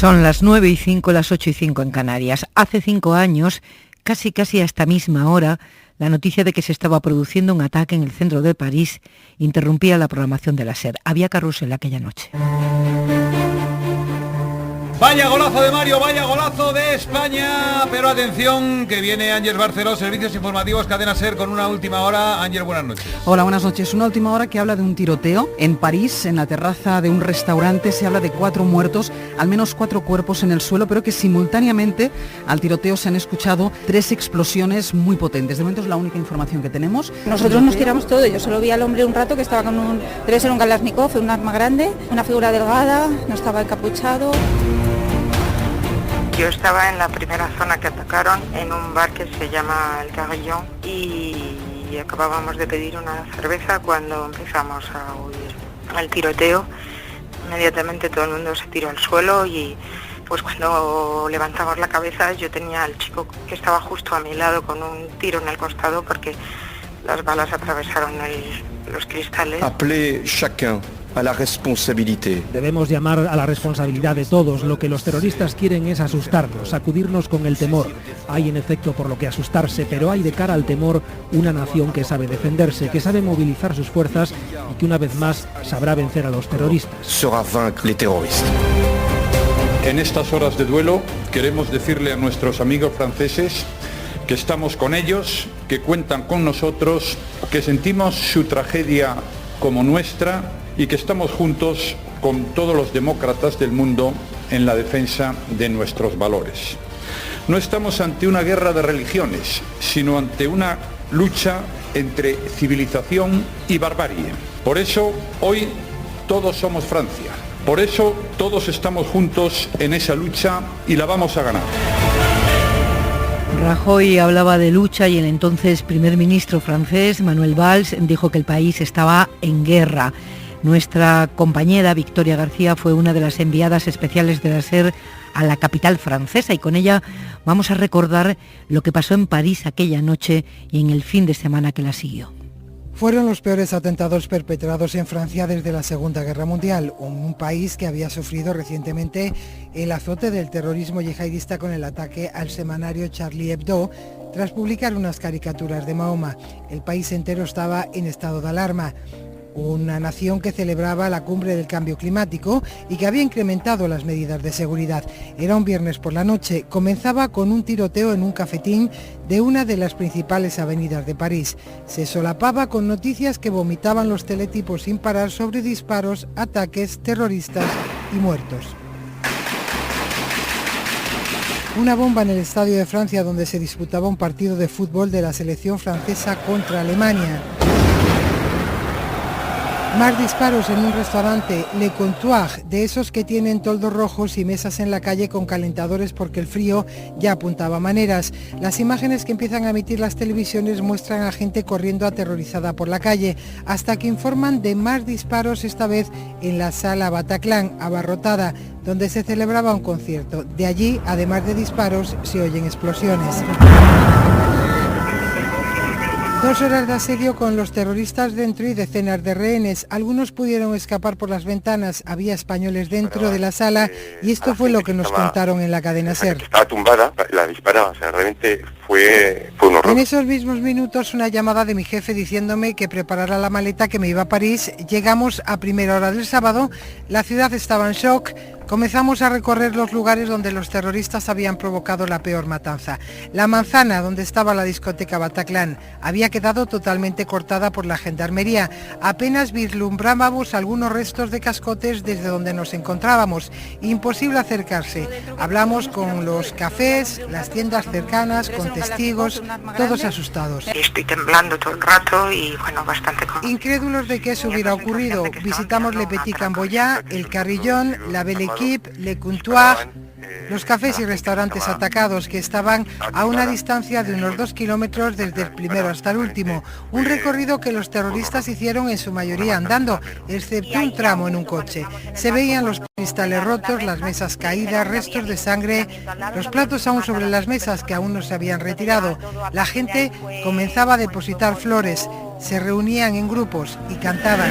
Son las 9:05, las 8:05 en Canarias. Hace 5 años, casi a esta misma hora, la noticia de que se estaba produciendo un ataque en el centro de París interrumpía la programación de la SER. Había carrusel aquella noche. Vaya golazo de Mario, vaya golazo de España, pero atención que viene Ángel Barceló, Servicios Informativos, Cadena SER con una última hora. Ángel, buenas noches. Hola, buenas noches. Una última hora que habla de un tiroteo en París, en la terraza de un restaurante. Se habla de 4 muertos, al menos 4 cuerpos en el suelo, pero que simultáneamente al tiroteo se han escuchado 3 explosiones muy potentes. De momento es la única información que tenemos. Nosotros nos tiramos todo. Yo solo vi al hombre un rato que estaba con debe ser un Kalashnikov, un arma grande, una figura delgada, no estaba encapuchado. Yo estaba en la primera zona que atacaron, en un bar que se llama El Carillon, y acabábamos de pedir una cerveza cuando empezamos a oír el tiroteo. Inmediatamente todo el mundo se tiró al suelo y pues cuando levantamos la cabeza yo tenía al chico que estaba justo a mi lado con un tiro en el costado porque las balas atravesaron los cristales. Appelez chacun a la responsabilité. Debemos llamar a la responsabilidad de todos. Lo que los terroristas quieren es asustarnos, sacudirnos con el temor. Hay en efecto por lo que asustarse, pero hay de cara al temor una nación que sabe defenderse, que sabe movilizar sus fuerzas y que una vez más sabrá vencer a los terroristas. Saura vaincre les terroristes. En estas horas de duelo queremos decirle a nuestros amigos franceses que estamos con ellos, que cuentan con nosotros, que sentimos su tragedia como nuestra y que estamos juntos con todos los demócratas del mundo en la defensa de nuestros valores. No estamos ante una guerra de religiones, sino ante una lucha entre civilización y barbarie. Por eso, hoy todos somos Francia. Por eso, todos estamos juntos en esa lucha y la vamos a ganar. Rajoy hablaba de lucha y el entonces primer ministro francés, Manuel Valls, dijo que el país estaba en guerra. Nuestra compañera Victoria García fue una de las enviadas especiales de la SER a la capital francesa y con ella vamos a recordar lo que pasó en París aquella noche y en el fin de semana que la siguió. Fueron los peores atentados perpetrados en Francia desde la Segunda Guerra Mundial, un país que había sufrido recientemente el azote del terrorismo yihadista con el ataque al semanario Charlie Hebdo tras publicar unas caricaturas de Mahoma. El país entero estaba en estado de alarma. Una nación que celebraba la cumbre del cambio climático y que había incrementado las medidas de seguridad. Era un viernes por la noche, comenzaba con un tiroteo en un cafetín de una de las principales avenidas de París. Se solapaba con noticias que vomitaban los teletipos sin parar sobre disparos, ataques, terroristas y muertos. Una bomba en el Estadio de Francia donde se disputaba un partido de fútbol de la selección francesa contra Alemania. Más disparos en un restaurante, Le Comptoir, de esos que tienen toldos rojos y mesas en la calle con calentadores porque el frío ya apuntaba maneras. Las imágenes que empiezan a emitir las televisiones muestran a gente corriendo aterrorizada por la calle, hasta que informan de más disparos, esta vez en la sala Bataclan, abarrotada, donde se celebraba un concierto. De allí, además de disparos, se oyen explosiones. 2 horas de asedio con los terroristas dentro y decenas de rehenes. Algunos pudieron escapar por las ventanas, había españoles dentro de la sala y esto fue lo que nos contaron en la cadena SER. Estaba tumbada, la disparaba, o sea, realmente fue un horror. En esos mismos minutos una llamada de mi jefe diciéndome que preparara la maleta, que me iba a París. Llegamos a primera hora del sábado, la ciudad estaba en shock. Comenzamos a recorrer los lugares donde los terroristas habían provocado la peor matanza. La manzana, donde estaba la discoteca Bataclan, había quedado totalmente cortada por la gendarmería. Apenas vislumbrábamos algunos restos de cascotes desde donde nos encontrábamos. Imposible acercarse. Hablamos con los cafés, las tiendas cercanas, con testigos, todos asustados. Estoy temblando todo el rato y bueno, bastante... Incrédulos de que eso hubiera ocurrido, visitamos Le Petit Camboyá, El Carillon, la Belle Le Comptoir, los cafés y restaurantes atacados que estaban a una distancia de unos 2 kilómetros desde el primero hasta el último. Un recorrido que los terroristas hicieron en su mayoría andando, excepto un tramo en un coche. Se veían los cristales rotos, las mesas caídas, restos de sangre, los platos aún sobre las mesas que aún no se habían retirado. La gente comenzaba a depositar flores, se reunían en grupos y cantaban.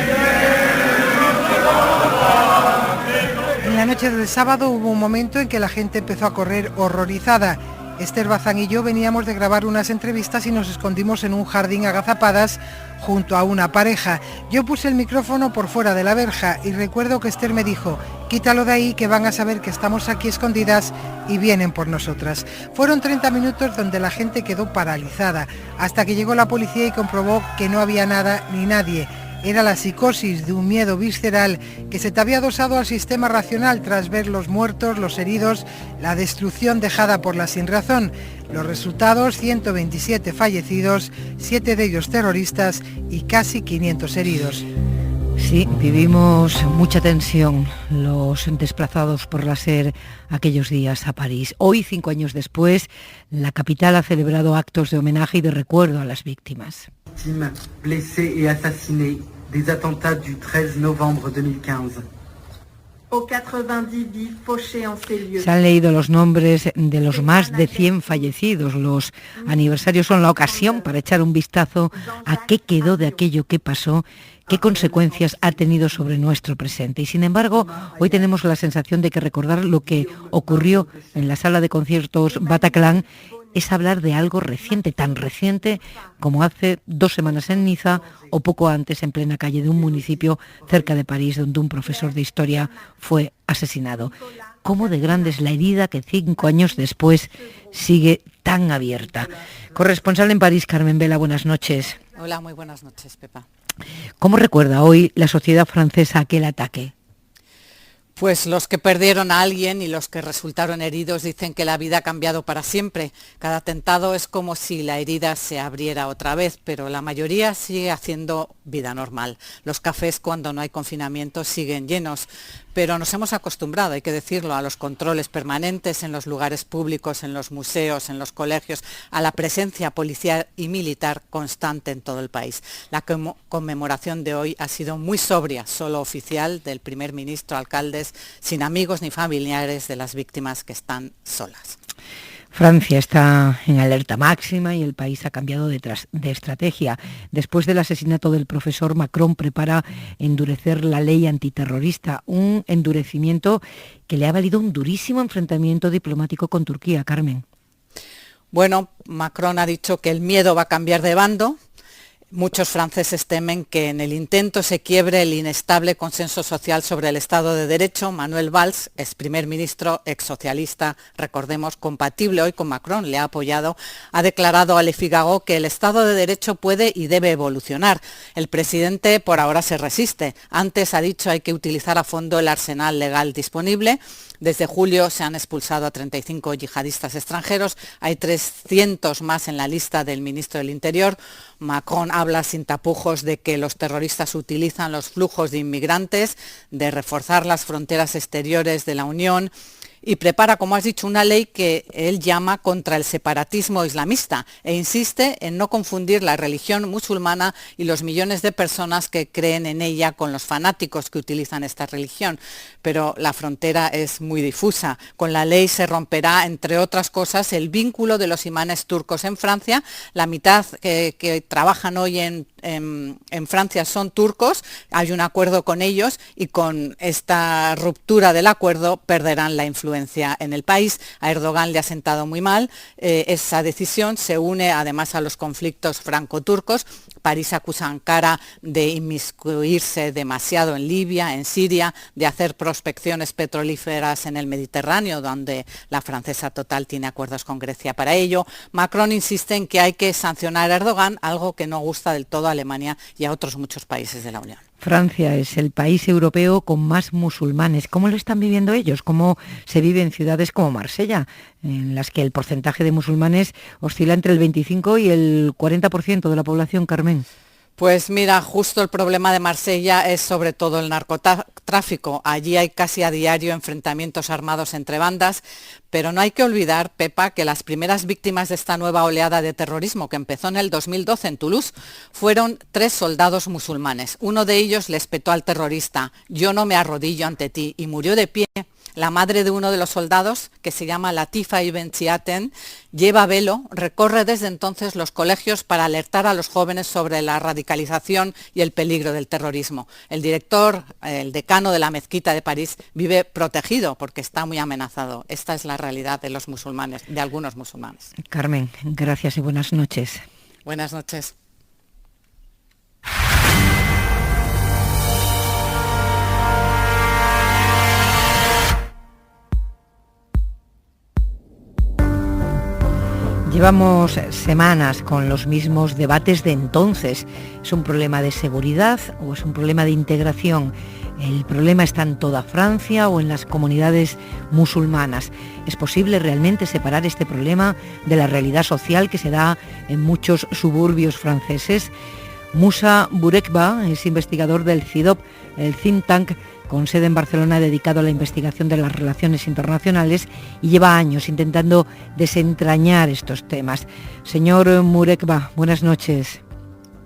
En la noche del sábado hubo un momento en que la gente empezó a correr horrorizada. Esther Bazán y yo veníamos de grabar unas entrevistas y nos escondimos en un jardín agazapadas junto a una pareja. Yo puse el micrófono por fuera de la verja y recuerdo que Esther me dijo: quítalo de ahí, que van a saber que estamos aquí escondidas y vienen por nosotras. Fueron 30 minutos donde la gente quedó paralizada, hasta que llegó la policía y comprobó que no había nada ni nadie. Era la psicosis de un miedo visceral que se te había adosado al sistema racional tras ver los muertos, los heridos, la destrucción dejada por la sinrazón. Los resultados: 127 fallecidos, 7 de ellos terroristas y casi 500 heridos. Sí, vivimos mucha tensión los desplazados por la SER aquellos días a París. Hoy, 5 años después, la capital ha celebrado actos de homenaje y de recuerdo a las víctimas. Blessés et assasinés des attentats du 13 novembre 2015. Se han leído los nombres de los más de 100 fallecidos. Los aniversarios son la ocasión para echar un vistazo a qué quedó de aquello que pasó, qué consecuencias ha tenido sobre nuestro presente. Y sin embargo, hoy tenemos la sensación de que recordar lo que ocurrió en la sala de conciertos Bataclan es hablar de algo reciente, tan reciente como hace 2 semanas en Niza o poco antes en plena calle de un municipio cerca de París, donde un profesor de historia fue asesinado. ¿Cómo de grande es la herida que 5 años después sigue tan abierta? Corresponsal en París, Carmen Vela, buenas noches. Hola, muy buenas noches, Pepa. ¿Cómo recuerda hoy la sociedad francesa aquel ataque? Pues los que perdieron a alguien y los que resultaron heridos dicen que la vida ha cambiado para siempre. Cada atentado es como si la herida se abriera otra vez, pero la mayoría sigue haciendo vida normal. Los cafés, cuando no hay confinamiento, siguen llenos, pero nos hemos acostumbrado, hay que decirlo, a los controles permanentes en los lugares públicos, en los museos, en los colegios, a la presencia policial y militar constante en todo el país. La conmemoración de hoy ha sido muy sobria, solo oficial, del primer ministro, alcaldes, sin amigos ni familiares de las víctimas que están solas. Francia está en alerta máxima y el país ha cambiado de estrategia. Después del asesinato del profesor, Macron prepara endurecer la ley antiterrorista, un endurecimiento que le ha valido un durísimo enfrentamiento diplomático con Turquía. Carmen. Bueno, Macron ha dicho que el miedo va a cambiar de bando. Muchos franceses temen que en el intento se quiebre el inestable consenso social sobre el Estado de Derecho. Manuel Valls, ex primer ministro, ex socialista, recordemos, compatible hoy con Macron, le ha apoyado, ha declarado a Le Figaro que el Estado de Derecho puede y debe evolucionar. El presidente por ahora se resiste. Antes ha dicho hay que utilizar a fondo el arsenal legal disponible. Desde julio se han expulsado a 35 yihadistas extranjeros, hay 300 más en la lista del ministro del Interior. Macron habla sin tapujos de que los terroristas utilizan los flujos de inmigrantes, de reforzar las fronteras exteriores de la Unión y prepara, como has dicho, una ley que él llama contra el separatismo islamista e insiste en no confundir la religión musulmana y los millones de personas que creen en ella con los fanáticos que utilizan esta religión. Pero la frontera es muy difusa. Con la ley se romperá, entre otras cosas, el vínculo de los imanes turcos en Francia. La mitad que trabajan hoy en Francia son turcos, hay un acuerdo con ellos y con esta ruptura del acuerdo perderán la influencia en el país. A Erdogan le ha sentado muy mal esa decisión, se une además a los conflictos franco-turcos. París acusa a Ankara de inmiscuirse demasiado en Libia, en Siria, de hacer prospecciones petrolíferas en el Mediterráneo, donde la francesa Total tiene acuerdos con Grecia para ello. Macron insiste en que hay que sancionar a Erdogan, algo que no gusta del todo a Alemania y a otros muchos países de la Unión. Francia es el país europeo con más musulmanes. ¿Cómo lo están viviendo ellos? ¿Cómo se vive en ciudades como Marsella, en las que el porcentaje de musulmanes oscila entre el 25 y el 40% de la población, Carmen? Pues mira, justo el problema de Marsella es sobre todo el narcotráfico. Allí hay casi a diario enfrentamientos armados entre bandas, pero no hay que olvidar, Pepa, que las primeras víctimas de esta nueva oleada de terrorismo que empezó en el 2012 en Toulouse fueron 3 soldados musulmanes. Uno de ellos le espetó al terrorista: yo no me arrodillo ante ti, y murió de pie La madre de uno de los soldados, que se llama Latifa Ibn Ziaten, lleva velo, recorre desde entonces los colegios para alertar a los jóvenes sobre la radicalización y el peligro del terrorismo. El director, el decano de la mezquita de París, vive protegido porque está muy amenazado. Esta es la realidad de los musulmanes, de algunos musulmanes. Carmen, gracias y buenas noches. Buenas noches. Llevamos semanas con los mismos debates de entonces. ¿Es un problema de seguridad o es un problema de integración? ¿El problema está en toda Francia o en las comunidades musulmanas? ¿Es posible realmente separar este problema de la realidad social que se da en muchos suburbios franceses? Moussa Bourekba es investigador del CIDOB, el think tank con sede en Barcelona dedicado a la investigación de las relaciones internacionales, y lleva años intentando desentrañar estos temas. Señor Bourekba, buenas noches.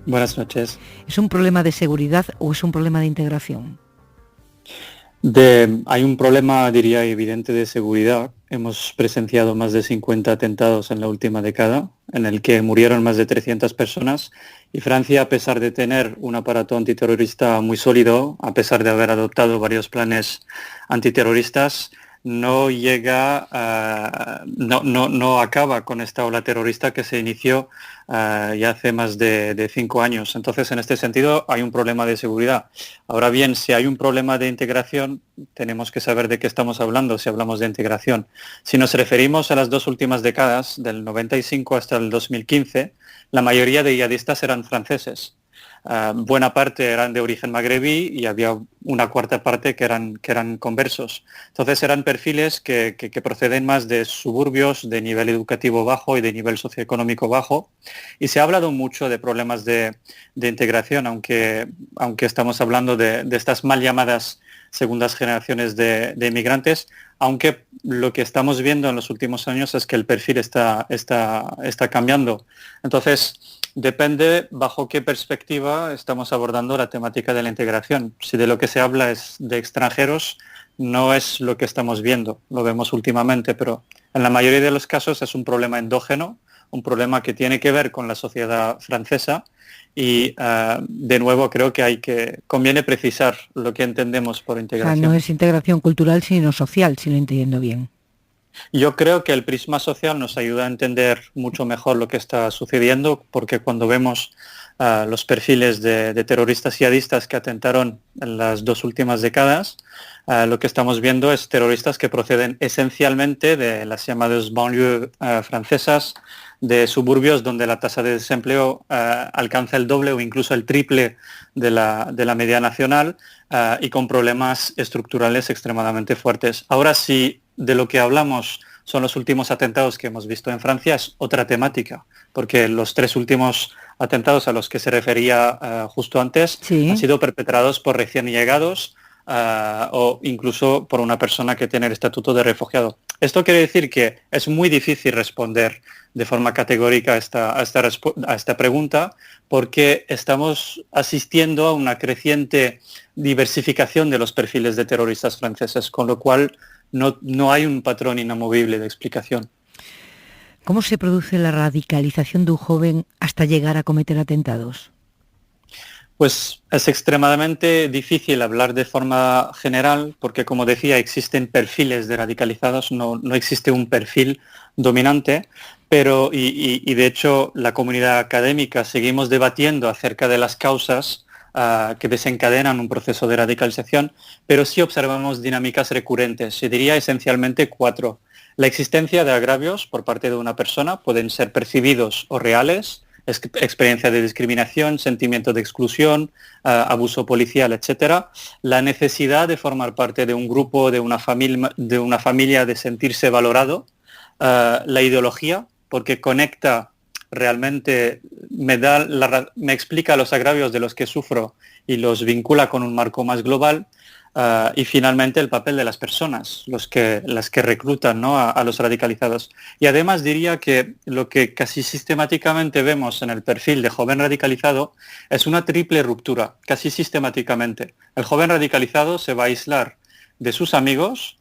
Buenas noches. ¿Es un problema de seguridad o es un problema de integración? Hay un problema, diría, evidente de seguridad. Hemos presenciado más de 50 atentados en la última década, en el que murieron más de 300 personas, y Francia, a pesar de tener un aparato antiterrorista muy sólido, a pesar de haber adoptado varios planes antiterroristas, no acaba con esta ola terrorista que se inició ya hace más de 5 años. Entonces, en este sentido, hay un problema de seguridad. Ahora bien, si hay un problema de integración, tenemos que saber de qué estamos hablando si hablamos de integración. Si nos referimos a las 2 últimas décadas, del 95 hasta el 2015, la mayoría de yihadistas eran franceses. Buena parte eran de origen magrebí y había una cuarta parte que eran conversos. Entonces eran perfiles que proceden más de suburbios de nivel educativo bajo y de nivel socioeconómico bajo. Y se ha hablado mucho de problemas de integración, aunque estamos hablando de estas mal llamadas segundas generaciones de inmigrantes, aunque lo que estamos viendo en los últimos años es que el perfil está cambiando. Entonces, depende bajo qué perspectiva estamos abordando la temática de la integración. Si de lo que se habla es de extranjeros, no es lo que estamos viendo, lo vemos últimamente, pero en la mayoría de los casos es un problema endógeno, un problema que tiene que ver con la sociedad francesa. Y de nuevo creo que conviene precisar lo que entendemos por integración. No es integración cultural sino social, si lo entiendo bien. Yo creo que el prisma social nos ayuda a entender mucho mejor lo que está sucediendo, porque cuando vemos los perfiles de terroristas yihadistas que atentaron en las 2 últimas décadas, lo que estamos viendo es terroristas que proceden esencialmente de las llamadas banlieues francesas, de suburbios donde la tasa de desempleo alcanza el doble o incluso el triple de la media nacional, y con problemas estructurales extremadamente fuertes. Ahora, si de lo que hablamos son los últimos atentados que hemos visto en Francia, es otra temática, porque los 3 últimos atentados a los que se refería justo antes han sido perpetrados por recién llegados o incluso por una persona que tiene el estatuto de refugiado. Esto quiere decir que es muy difícil responder de forma categórica a esta pregunta, porque estamos asistiendo a una creciente diversificación de los perfiles de terroristas franceses, con lo cual no hay un patrón inamovible de explicación. ¿Cómo se produce la radicalización de un joven hasta llegar a cometer atentados? Pues es extremadamente difícil hablar de forma general porque, como decía, existen perfiles de radicalizados, no existe un perfil dominante, pero y de hecho la comunidad académica seguimos debatiendo acerca de las causas que desencadenan un proceso de radicalización, pero sí observamos dinámicas recurrentes, se diría esencialmente 4. La existencia de agravios por parte de una persona, pueden ser percibidos o reales, experiencia de discriminación, sentimiento de exclusión, abuso policial, etc. La necesidad de formar parte de un grupo, de una familia, de sentirse valorado. La ideología, porque conecta realmente, me explica los agravios de los que sufro y los vincula con un marco más global. Y finalmente el papel de las personas, las que reclutan, ¿no?, a los radicalizados. Y además diría que lo que casi sistemáticamente vemos en el perfil de joven radicalizado es una triple ruptura, casi sistemáticamente. El joven radicalizado se va a aislar de sus amigos,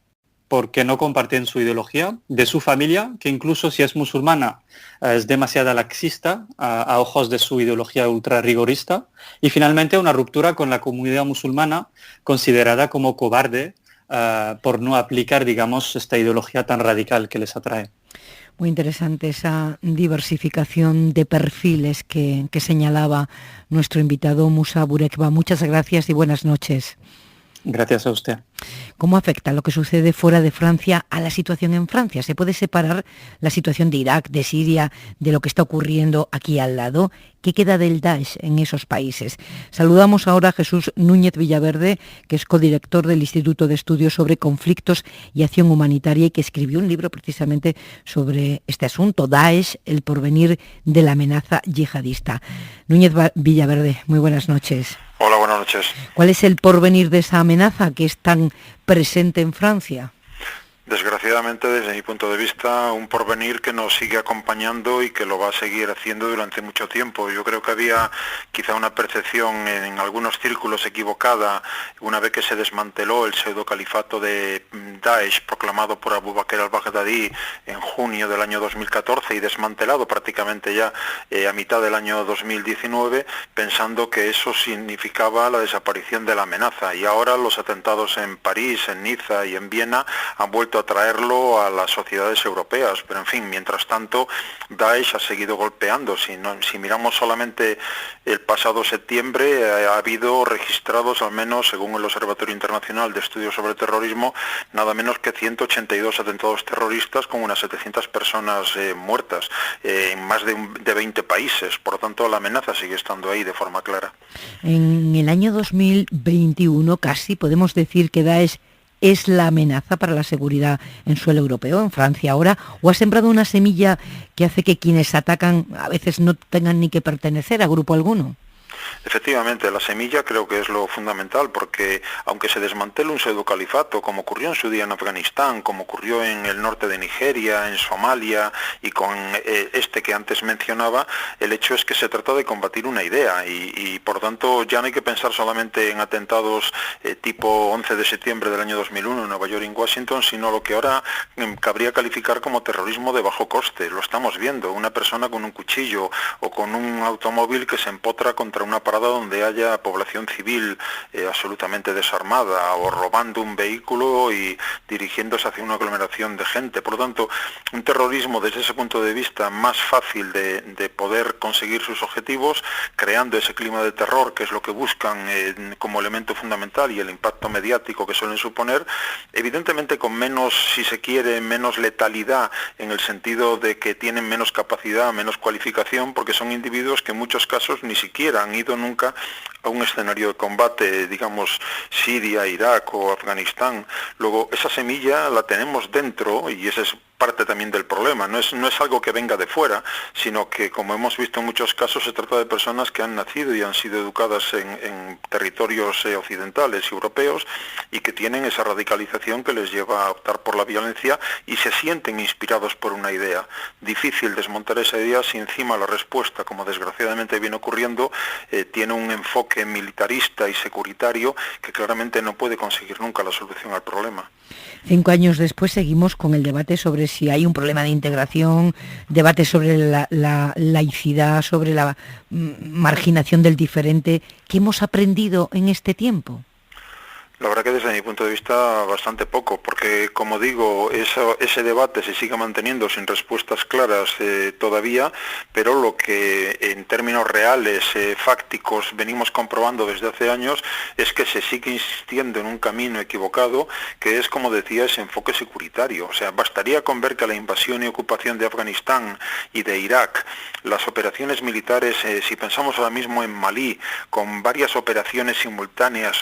porque no comparten su ideología, de su familia, que incluso si es musulmana es demasiado laxista a ojos de su ideología ultra rigorista, y finalmente una ruptura con la comunidad musulmana considerada como cobarde por no aplicar, digamos, esta ideología tan radical que les atrae. Muy interesante esa diversificación de perfiles que señalaba nuestro invitado Musa Burekba. Muchas gracias y buenas noches. Gracias a usted. ¿Cómo afecta lo que sucede fuera de Francia a la situación en Francia? ¿Se puede separar la situación de Irak, de Siria, de lo que está ocurriendo aquí al lado? ¿Qué queda del Daesh en esos países? Saludamos ahora a Jesús Núñez Villaverde, que es codirector del Instituto de Estudios sobre Conflictos y Acción Humanitaria y que escribió un libro precisamente sobre este asunto, Daesh, el porvenir de la amenaza yihadista. Núñez Villaverde, muy buenas noches. Hola, buenas noches. ¿Cuál es el porvenir de esa amenaza que es tan presente en Francia? Desgraciadamente, desde mi punto de vista, un porvenir que nos sigue acompañando y que lo va a seguir haciendo durante mucho tiempo. Yo creo que había quizá una percepción en algunos círculos equivocada una vez que se desmanteló el pseudocalifato de Daesh proclamado por Abu Bakr al-Baghdadi en junio del año 2014 y desmantelado prácticamente ya a mitad del año 2019, pensando que eso significaba la desaparición de la amenaza. Y ahora los atentados en París, en Niza y en Viena han vuelto a traerlo a las sociedades europeas, pero en fin, mientras tanto Daesh ha seguido golpeando. Si miramos solamente el pasado septiembre, ha habido registrados, al menos según el Observatorio Internacional de Estudios sobre Terrorismo, nada menos que 182 atentados terroristas con unas 700 personas muertas en más de 20 países. Por lo tanto, la amenaza sigue estando ahí de forma clara. En el año 2021 casi podemos decir que Daesh es la amenaza para la seguridad en suelo europeo, en Francia ahora, o ha sembrado una semilla que hace que quienes atacan a veces no tengan ni que pertenecer a grupo alguno. Efectivamente, la semilla creo que es lo fundamental, porque aunque se desmantele un pseudocalifato, como ocurrió en su día en Afganistán, como ocurrió en el norte de Nigeria, en Somalia y con este que antes mencionaba, el hecho es que se trata de combatir una idea y por tanto ya no hay que pensar solamente en atentados tipo 11 de septiembre del año 2001 en Nueva York y en Washington, sino lo que ahora cabría calificar como terrorismo de bajo coste. Lo estamos viendo, una persona con un cuchillo o con un automóvil que se empotra contra una parada donde haya población civil absolutamente desarmada, o robando un vehículo y dirigiéndose hacia una aglomeración de gente. Por lo tanto, un terrorismo desde ese punto de vista más fácil de poder conseguir sus objetivos, creando ese clima de terror que es lo que buscan como elemento fundamental y el impacto mediático que suelen suponer, evidentemente con menos, si se quiere, menos letalidad en el sentido de que tienen menos capacidad, menos cualificación, porque son individuos que en muchos casos ni siquiera han ido nunca a un escenario de combate, digamos Siria, Irak o Afganistán. Luego esa semilla la tenemos dentro y ese es parte también del problema. No es algo que venga de fuera, sino que, como hemos visto en muchos casos, se trata de personas que han nacido y han sido educadas en territorios occidentales y europeos y que tienen esa radicalización que les lleva a optar por la violencia y se sienten inspirados por una idea. Difícil desmontar esa idea si encima la respuesta, como desgraciadamente viene ocurriendo, tiene un enfoque militarista y securitario que claramente no puede conseguir nunca la solución al problema. 5 años después seguimos con el debate sobre si hay un problema de integración, debate sobre la laicidad, sobre la marginación del diferente. ¿Qué hemos aprendido en este tiempo? La verdad que desde mi punto de vista bastante poco, porque como digo, ese debate se sigue manteniendo sin respuestas claras todavía, pero lo que en términos reales, fácticos, venimos comprobando desde hace años es que se sigue insistiendo en un camino equivocado, que es, como decía, ese enfoque securitario. O sea, bastaría con ver que la invasión y ocupación de Afganistán y de Irak, las operaciones militares, si pensamos ahora mismo en Malí, con varias operaciones simultáneas,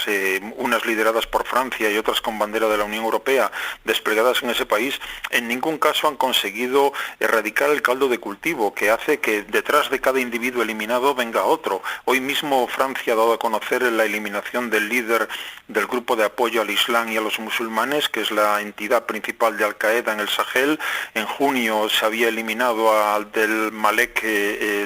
unas lideradas por Francia y otras con bandera de la Unión Europea desplegadas en ese país, en ningún caso han conseguido erradicar el caldo de cultivo que hace que detrás de cada individuo eliminado venga otro. Hoy mismo Francia ha dado a conocer la eliminación del líder del grupo de apoyo al Islam y a los musulmanes, que es la entidad principal de Al-Qaeda en el Sahel. En junio se había eliminado a Abdel Malek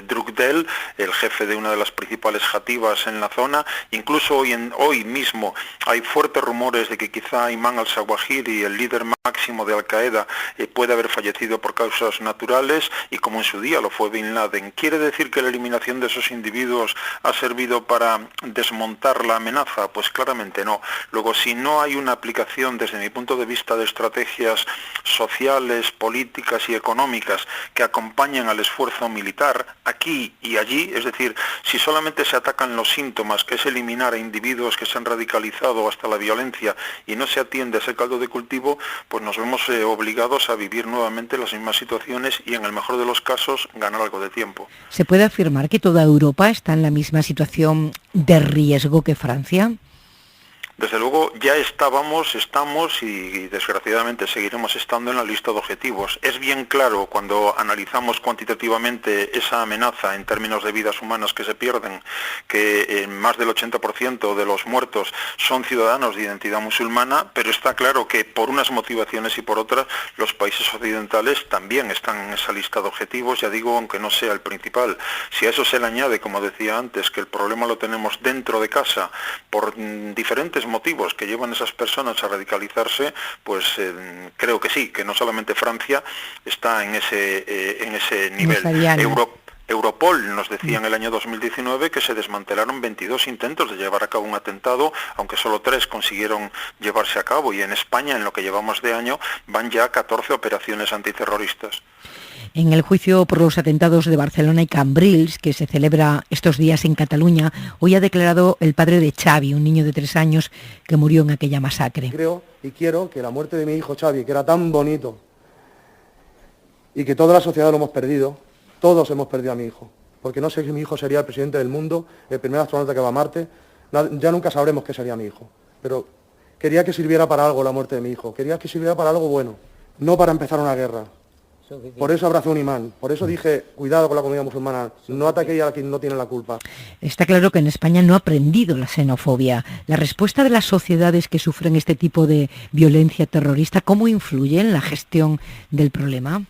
Drukdel, el jefe de una de las principales jativas en la zona. Incluso hoy mismo hay fuertes rumores de que quizá Ayman al-Zawahiri, el líder máximo de Al-Qaeda, puede haber fallecido por causas naturales, y como en su día lo fue Bin Laden. ¿Quiere decir que la eliminación de esos individuos ha servido para desmontar la amenaza? Pues claramente no. Luego, si no hay una aplicación desde mi punto de vista de estrategias sociales, políticas y económicas que acompañen al esfuerzo militar aquí y allí, es decir, si solamente se atacan los síntomas, que es eliminar a individuos que se han radicalizado hasta la violencia, y no se atiende a ese caldo de cultivo, pues nos vemos obligados a vivir nuevamente las mismas situaciones y, en el mejor de los casos, ganar algo de tiempo. ¿Se puede afirmar que toda Europa está en la misma situación de riesgo que Francia? Desde luego ya estamos y desgraciadamente seguiremos estando en la lista de objetivos. Es bien claro, cuando analizamos cuantitativamente esa amenaza en términos de vidas humanas que se pierden, que más del 80% de los muertos son ciudadanos de identidad musulmana, pero está claro que por unas motivaciones y por otras los países occidentales también están en esa lista de objetivos, ya digo, aunque no sea el principal. Si a eso se le añade, como decía antes, que el problema lo tenemos dentro de casa por diferentes motivos que llevan a esas personas a radicalizarse, pues creo que sí, que no solamente Francia está en ese nivel. Europol nos decía en el año 2019 que se desmantelaron 22 intentos de llevar a cabo un atentado, aunque solo 3 consiguieron llevarse a cabo, y en España, en lo que llevamos de año, van ya 14 operaciones antiterroristas. En el juicio por los atentados de Barcelona y Cambrils, que se celebra estos días en Cataluña, hoy ha declarado el padre de Xavi, un niño de 3 años que murió en aquella masacre. Creo y quiero que la muerte de mi hijo Xavi, que era tan bonito, y que toda la sociedad lo hemos perdido, todos hemos perdido a mi hijo, porque no sé si mi hijo sería el presidente del mundo, el primer astronauta que va a Marte, ya nunca sabremos qué sería mi hijo, pero quería que sirviera para algo la muerte de mi hijo, quería que sirviera para algo bueno, no para empezar una guerra. Por eso abracé un imán, por eso dije, cuidado con la comunidad musulmana, no ataquéis a quien no tiene la culpa. Está claro que en España no ha aprendido la xenofobia. La respuesta de las sociedades que sufren este tipo de violencia terrorista, ¿cómo influye en la gestión del problema?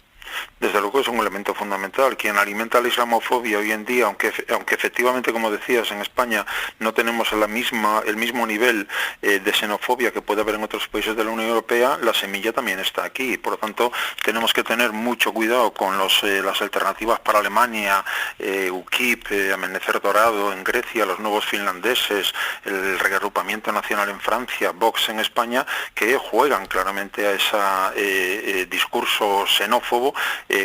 Desde luego es un elemento fundamental. Quien alimenta la islamofobia hoy en día, aunque efectivamente, como decías, en España no tenemos el mismo nivel de xenofobia que puede haber en otros países de la Unión Europea, la semilla también está aquí. Por lo tanto, tenemos que tener mucho cuidado con las alternativas para Alemania, UKIP, Amanecer Dorado en Grecia, los nuevos finlandeses, el reagrupamiento nacional en Francia, Vox en España, que juegan claramente a ese discurso xenófobo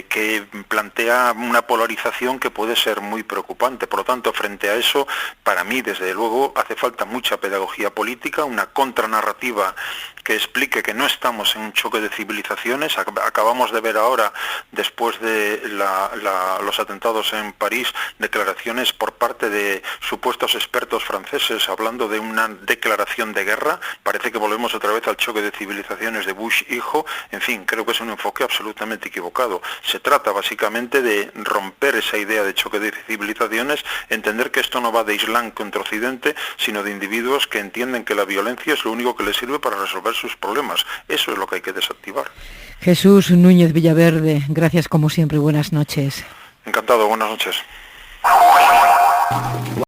que plantea una polarización que puede ser muy preocupante. Por lo tanto, frente a eso, para mí, desde luego, hace falta mucha pedagogía política, una contranarrativa que explique que no estamos en un choque de civilizaciones. Acabamos de ver ahora, después de los atentados en París, declaraciones por parte de supuestos expertos franceses hablando de una declaración de guerra. Parece que volvemos otra vez al choque de civilizaciones de Bush hijo. En fin, creo que es un enfoque absolutamente equivocado. Se trata básicamente de romper esa idea de choque de civilizaciones, entender que esto no va de Islam contra Occidente, sino de individuos que entienden que la violencia es lo único que les sirve para resolver sus problemas. Eso es lo que hay que desactivar. Jesús Núñez Villaverde, gracias como siempre, buenas noches. Encantado, buenas noches.